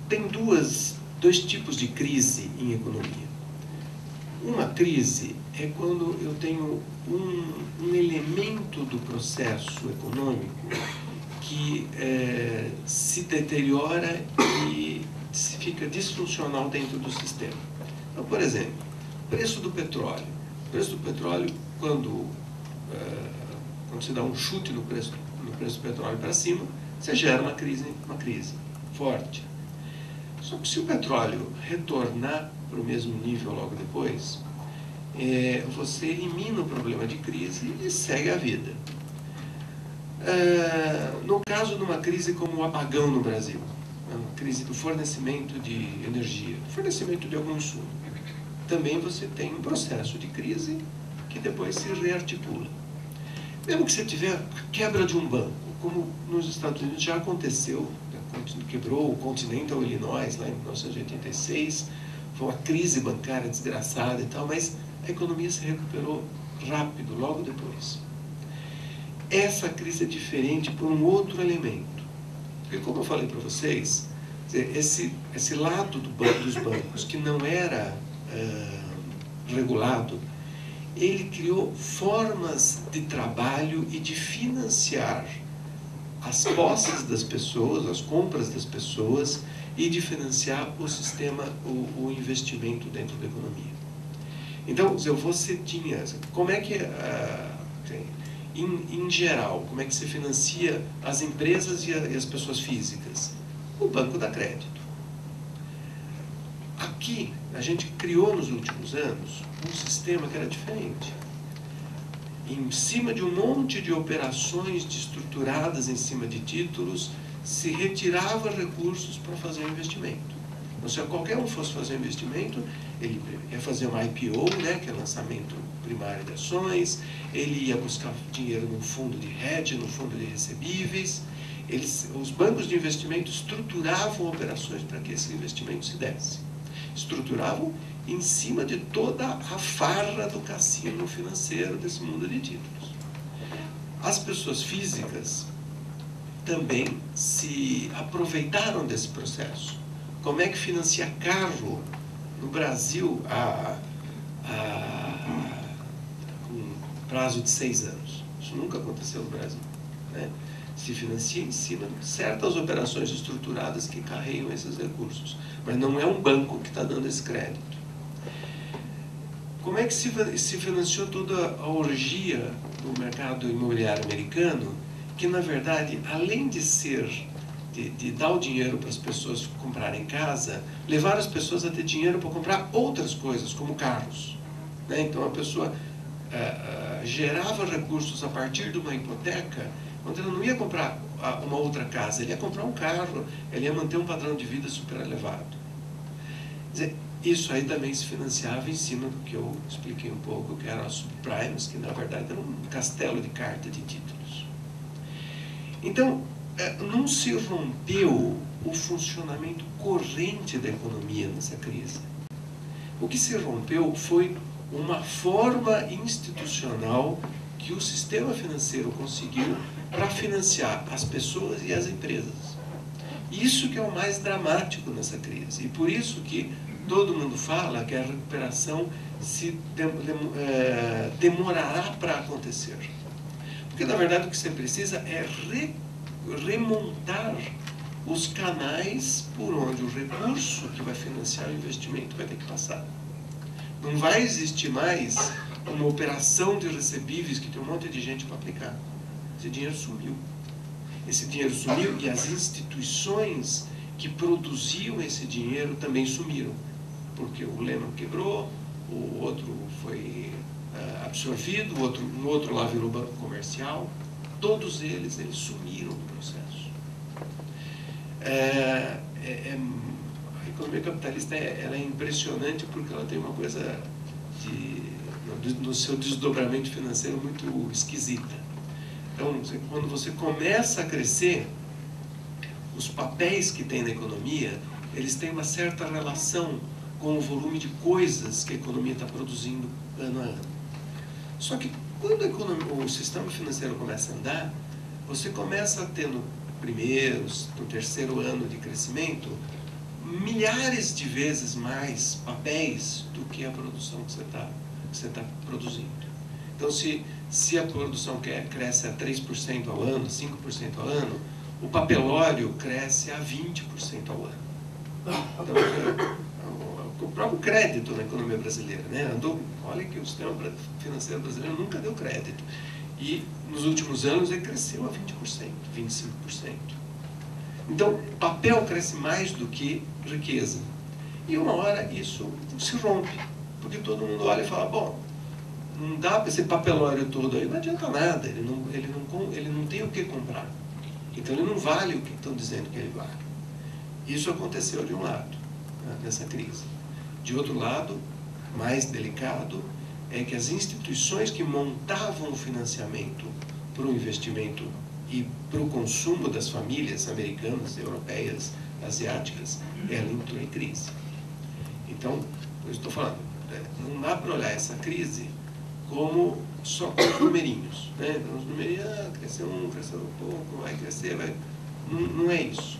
Tem dois tipos de crise em economia. Uma crise é quando eu tenho um elemento do processo econômico que se deteriora e se fica disfuncional dentro do sistema. Então, por exemplo, preço do petróleo. O preço do petróleo, quando se dá um chute no preço do petróleo para cima, você gera uma crise forte. Só que se o petróleo retornar para o mesmo nível logo depois, você elimina o problema de crise e segue a vida. No caso de uma crise como o apagão no Brasil, uma crise do fornecimento de energia, fornecimento de algum insumo, também você tem um processo de crise que depois se rearticula. Mesmo que você tiver a quebra de um banco, como nos Estados Unidos já aconteceu, quebrou o Continental Illinois lá em 1986, foi uma crise bancária desgraçada e tal, mas a economia se recuperou rápido, logo depois. Essa crise é diferente por um outro elemento. Porque, como eu falei para vocês, esse lado dos bancos que não era regulado, ele criou formas de trabalho e de financiar as posses das pessoas, as compras das pessoas, e de financiar o sistema, o investimento dentro da economia. Então, você tinha, como é que, em geral, como é que se financia as empresas e as pessoas físicas? O banco dá crédito. Aqui, a gente criou nos últimos anos um sistema que era diferente. Em cima de um monte de operações estruturadas em cima de títulos, se retirava recursos para fazer um investimento. Então, se qualquer um fosse fazer um investimento, ele ia fazer um IPO, né, que é lançamento primário de ações, ele ia buscar dinheiro num fundo de hedge, no fundo de recebíveis. Os bancos de investimento estruturavam operações para que esse investimento se desse. Estruturavam em cima de toda a farra do cassino financeiro desse mundo de títulos. As pessoas físicas também se aproveitaram desse processo. Como é que financia carro no Brasil com prazo de 6 anos? Isso nunca aconteceu no Brasil, né? Se financia em cima de certas operações estruturadas que carregam esses recursos, mas não é um banco que está dando esse crédito. Como é que se financiou toda a orgia do mercado imobiliário americano, que, na verdade, além de dar o dinheiro para as pessoas comprarem casa, levaram as pessoas a ter dinheiro para comprar outras coisas, como carros, né? Então, a pessoa gerava recursos a partir de uma hipoteca, onde ela não ia comprar uma outra casa, ele ia comprar um carro, ele ia manter um padrão de vida super elevado. Quer dizer, isso aí também se financiava em cima do que eu expliquei um pouco, que eram as subprimes, que na verdade era um castelo de carta de títulos. Então, não se rompeu o funcionamento corrente da economia nessa crise. O que se rompeu foi uma forma institucional que o sistema financeiro conseguiu para financiar as pessoas e as empresas. Isso que é o mais dramático nessa crise. E por isso que todo mundo fala que a recuperação demorará para acontecer. Porque, na verdade, o que você precisa é remontar os canais por onde o recurso que vai financiar o investimento vai ter que passar. Não vai existir mais uma operação de recebíveis que tem um monte de gente para aplicar. Esse dinheiro sumiu. Esse dinheiro sumiu e as instituições que produziam esse dinheiro também sumiram. Porque o Lehman quebrou, o outro foi absorvido, o outro lá virou banco comercial. Todos eles sumiram do processo. A economia capitalista ela é impressionante porque ela tem uma coisa no seu desdobramento financeiro muito esquisita. Então, quando você começa a crescer, os papéis que tem na economia, eles têm uma certa relação com o volume de coisas que a economia está produzindo ano a ano. Só que quando o sistema financeiro começa a andar, você começa tendo primeiros, no terceiro ano de crescimento, milhares de vezes mais papéis do que a produção que você tá produzindo. Então, se a produção cresce a 3% ao ano, 5% ao ano, o papelório cresce a 20% ao ano. Então, o próprio crédito na economia brasileira, né? Olha que o sistema financeiro brasileiro nunca deu crédito. E nos últimos anos ele cresceu a 20%, 25%. Então, papel cresce mais do que riqueza. E uma hora isso se rompe, porque todo mundo olha e fala, bom, não dá para esse papelório todo aí, não adianta nada, ele não tem o que comprar. Então ele não vale o que estão dizendo que ele vale. Isso aconteceu de um lado, né, nessa crise. De outro lado, mais delicado, é que as instituições que montavam o financiamento para o investimento e para o consumo das famílias americanas, europeias, asiáticas, ela entrou em crise. Então, eu estou falando, não dá para olhar essa crise como só com numerinhos, né? Os numerinhos, cresceu um pouco, vai crescer, vai... Não é isso.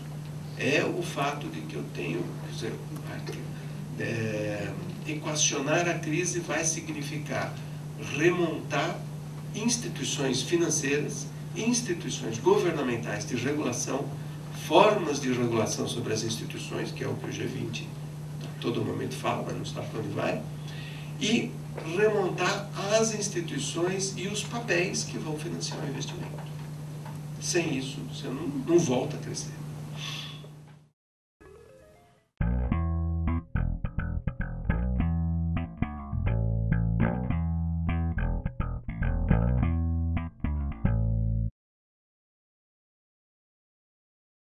É o fato de que eu tenho, quer dizer, equacionar a crise vai significar remontar instituições financeiras, instituições governamentais de regulação, formas de regulação sobre as instituições, que é o que o G20 a todo momento fala, mas não sabe para onde vai, e remontar as instituições e os papéis que vão financiar o investimento. Sem isso, você não volta a crescer.